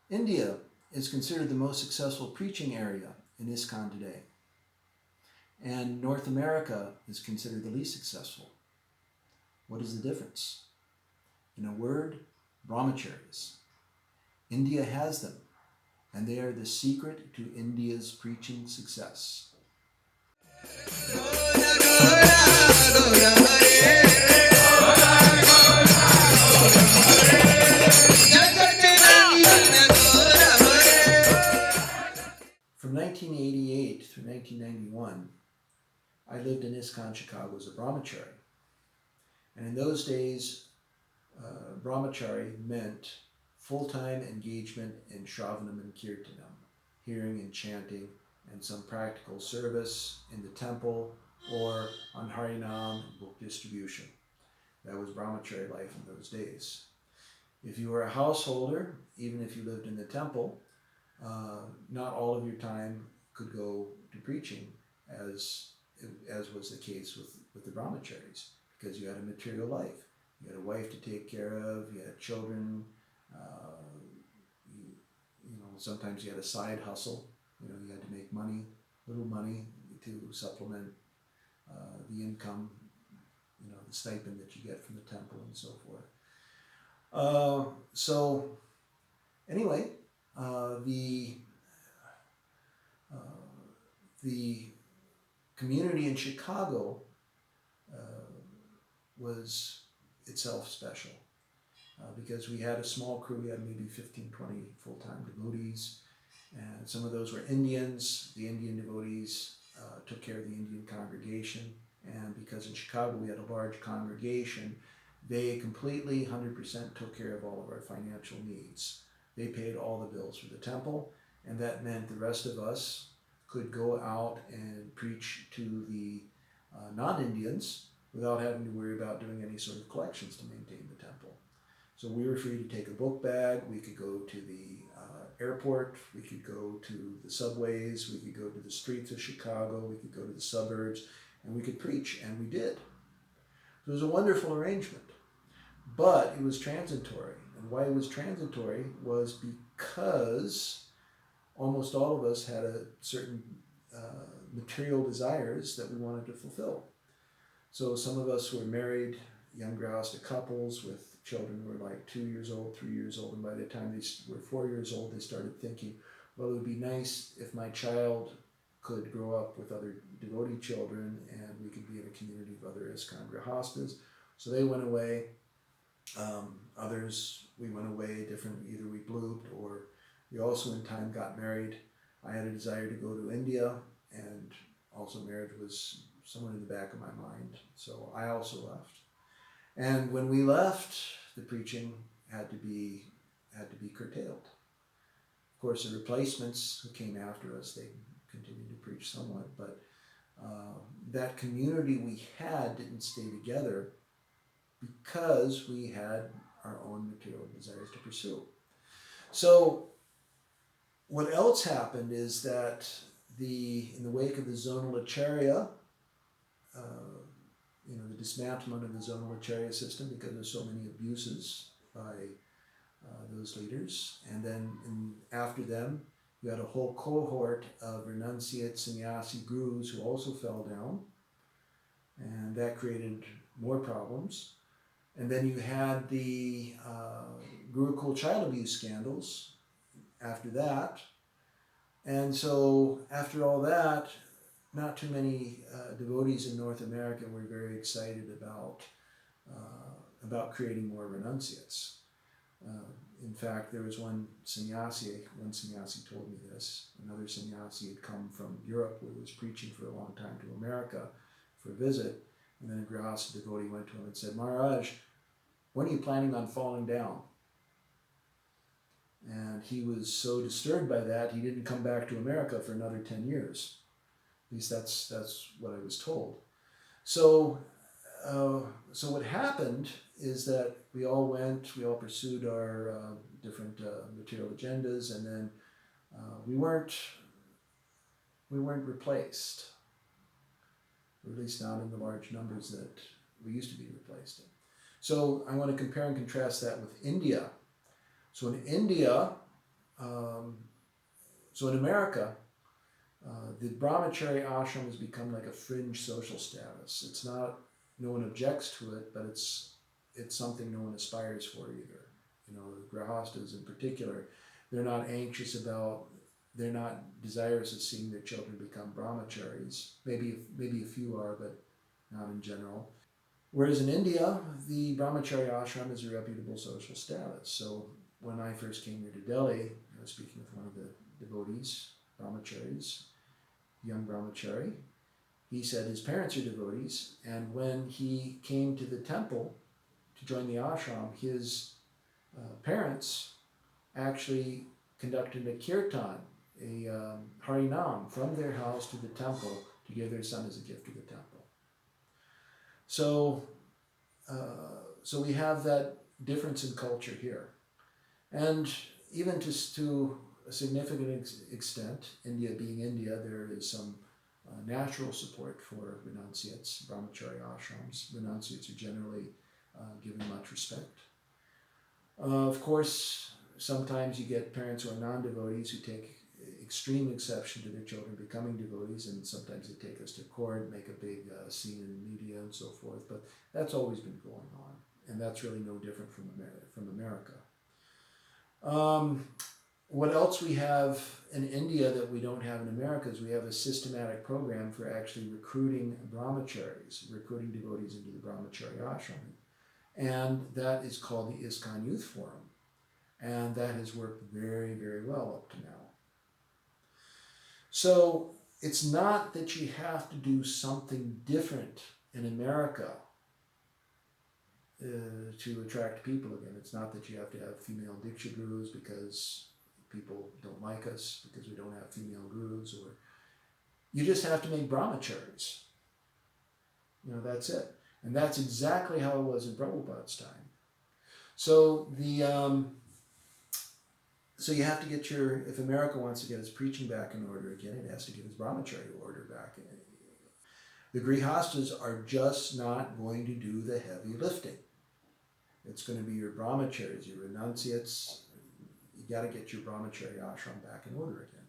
India is considered the most successful preaching area in ISKCON today. And North America is considered the least successful. What is the difference? In a word, brahmacharis. India has them, and they are the secret to India's preaching success. From 1988 through 1991, I lived in ISKCON Chicago as a brahmachari. And in those days, brahmachari meant full-time engagement in Shravanam and Kirtanam, hearing and chanting, and some practical service in the temple or on Harinam and book distribution. That was brahmachari life in those days. If you were a householder, even if you lived in the temple, not all of your time could go to preaching, as was the case with the brahmacharis, because you had a material life. You had a wife to take care of, you had children, sometimes you had a side hustle. You had to make little money to supplement the income, the stipend that you get from the temple and so forth. So anyway, the community in Chicago was itself special because we had a small crew. We had maybe 15, 20 full-time devotees, and some of those were Indians. The Indian devotees took care of the Indian congregation, and because in Chicago we had a large congregation, they completely, 100% took care of all of our financial needs. They paid all the bills for the temple, and that meant the rest of us could go out and preach to the non-Indians without having to worry about doing any sort of collections to maintain the temple. So we were free to take a book bag, we could go to the airport, we could go to the subways, we could go to the streets of Chicago, we could go to the suburbs, and we could preach, and we did. So it was a wonderful arrangement, but it was transitory. And why it was transitory was because almost all of us had a certain material desires that we wanted to fulfill. So some of us were married, young Grahasta couples with children who were like 2 years old, 3 years old, and by the time they were 4 years old, they started thinking, well, it would be nice if my child could grow up with other devotee children and we could be in a community of other ISKCON Grahastas. So they went away. Others, we went away different, either we blooped or we also in time got married. I had a desire to go to India, and also marriage was somewhere in the back of my mind. So I also left. And when we left, the preaching had to be curtailed. Of course, the replacements who came after us, they continued to preach somewhat, but that community we had didn't stay together because we had our own material desires to pursue. So what else happened is that in the wake of the zonal acharya, the dismantlement of the zonal acharya system because there's so many abuses by those leaders, and then after them, you had a whole cohort of renunciate sannyasi gurus who also fell down, and that created more problems. And then you had the Gurukul child abuse scandals after that. And so after all that, not too many devotees in North America were very excited about creating more renunciates. In fact, there was one sannyasi told me this. Another sannyasi had come from Europe, where he was preaching for a long time, to America for a visit. And then a Grahasta devotee went to him and said, "Maharaj, when are you planning on falling down?" And he was so disturbed by that, he didn't come back to America for another 10 years. At least that's what I was told. So what happened is that we all pursued our different material agendas, and then we weren't replaced, or at least not in the large numbers that we used to be replaced in. So I want to compare and contrast that with India. So in India, So in America, the brahmachari ashram has become like a fringe social status. It's not, no one objects to it, but it's something no one aspires for either. You know, the grahastas in particular, they're not anxious about, they're not desirous of seeing their children become brahmacharis. Maybe a few are, but not in general. Whereas in India, the brahmachari ashram is a reputable social status. So when I first came here to Delhi, I was speaking with one of the devotees, brahmacharis, young brahmachari. He said his parents are devotees, and when he came to the temple to join the ashram, his parents actually conducted a kirtan, a harinam, from their house to the temple to give their son as a gift to the temple. So, so we have that difference in culture here. And even to a significant extent, India being India, there is some natural support for renunciates, brahmachari ashrams. Renunciates are generally given much respect. Of course, sometimes you get parents who are non-devotees who take extreme exception to their children becoming devotees, and sometimes they take us to court, make a big scene in the media and so forth, but that's always been going on, and that's really no different from America. What else we have in India that we don't have in America is we have a systematic program for actually recruiting brahmacharis, recruiting devotees into the brahmachari ashram. And that is called the ISKCON Youth Forum. And that has worked very, very well up to now. So it's not that you have to do something different in America to attract people again. It's not that you have to have female Diksha gurus because people don't like us, because we don't have female gurus, or you just have to make brahmacharis. You know, that's it. And that's exactly how it was in Prabhupada's time. So so you have to get your, if America wants to get its preaching back in order again, it has to get its brahmachari order back in. The grihastas are just not going to do the heavy lifting. It's going to be your brahmacharis, your renunciates. You got to get your brahmachari ashram back in order again.